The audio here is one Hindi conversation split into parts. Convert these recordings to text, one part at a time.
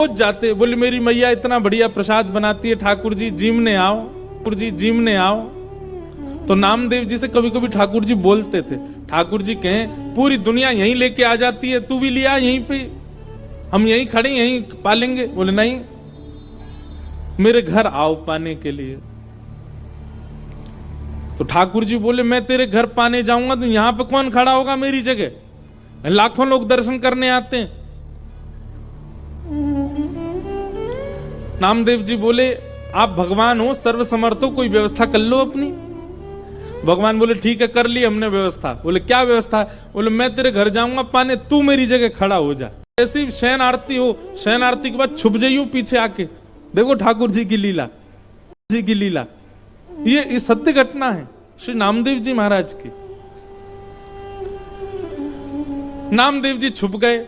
पहुंच जाते, बोले मेरी मैया इतना बढ़िया प्रसाद बनाती है, ठाकुर जी जीमने आओ, ठाकुर जी जीमने आओ। तो नामदेव जी से कभी कभी ठाकुर जी बोलते थे, ठाकुर जी कहें पूरी दुनिया यहीं लेके आ जाती है, तू भी लिया यहीं पे, हम यहीं खड़े यहीं पालेंगे। बोले नहीं, मेरे घर आओ पाने के लिए। तो ठाकुर जी बोले मैं तेरे घर पाने जाऊंगा तो यहां पे कौन खड़ा होगा मेरी जगह, लाखों लोग दर्शन करने आते हैं। नामदेव जी बोले आप भगवान हो, सर्वसमर्थ हो, कोई व्यवस्था कर लो अपनी। भगवान बोले ठीक है कर ली हमने व्यवस्था। बोले क्या व्यवस्था? बोले मैं तेरे घर जाऊंगा पाने, तू मेरी जगह खड़ा हो जा। ऐसी शयन आरती हो, शयन आरती के बाद छुप जाइयो पीछे आके, देखो ठाकुर जी की लीला, जी की लीला। ये सत्य घटना है श्री नामदेव जी महाराज की। नामदेव जी छुप गए।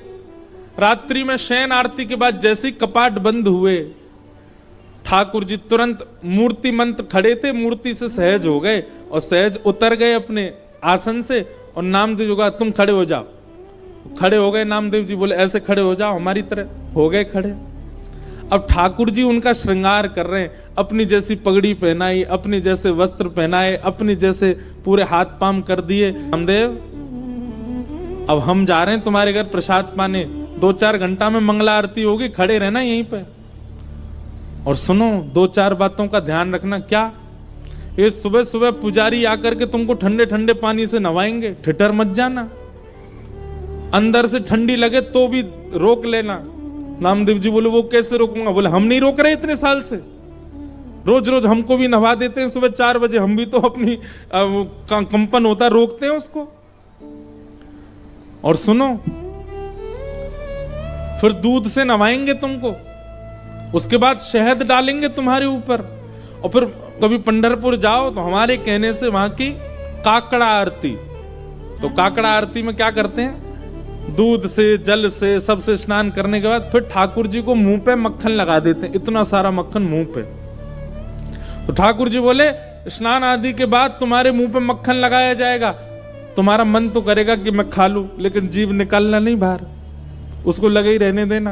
रात्रि में शयन आरती के बाद जैसे ही कपाट बंद हुए, ठाकुर जी तुरंत मूर्ति मंत्र खड़े थे, मूर्ति से सहज हो गए और सहज उतर गए अपने आसन से। और नामदेव जी कहा तुम खड़े हो जाओ। खड़े हो गए नामदेव जी, बोले ऐसे खड़े हो जाओ हमारी तरह। हो गए खड़े। अब ठाकुर जी उनका श्रृंगार कर रहे हैं, अपनी जैसी पगड़ी पहनाई, अपने जैसे वस्त्र पहनाए, अपने जैसे पूरे हाथ पाम कर दिए। नामदेव अब हम जा रहे हैं तुम्हारे घर प्रसाद पाने, 2-4 घंटा में मंगला आरती होगी, खड़े रहना यहीं पे। और सुनो 2-4 बातों का ध्यान रखना। क्या? ये सुबह सुबह पुजारी आकर के तुमको ठंडे ठंडे पानी से नवाएंगे, ठिठर मत जाना। अंदर से ठंडी लगे तो भी रोक लेना। नामदेव जी बोले वो कैसे रोकूंगा? बोले हम नहीं रोक रहे इतने साल से, रोज रोज हमको भी नवा देते हैं सुबह 4 बजे, हम भी तो अपनी कंपन होता रोकते हैं उसको। और सुनो फिर दूध से नवाएंगे तुमको, उसके बाद शहद डालेंगे तुम्हारे ऊपर। और फिर कभी पंढरपुर जाओ तो हमारे कहने से वहां की काकड़ा आरती, तो काकड़ा आरती में क्या करते हैं, दूध से जल से सबसे स्नान करने के बाद फिर ठाकुर जी को मुंह पे मक्खन लगा देते हैं, इतना सारा मक्खन मुंह पे। तो ठाकुर जी बोले स्नान आदि के बाद तुम्हारे मुंह पे मक्खन लगाया जाएगा, तुम्हारा मन तो करेगा कि मैं खा लूं, लेकिन जीभ निकालना नहीं बाहर, उसको लगे ही रहने देना।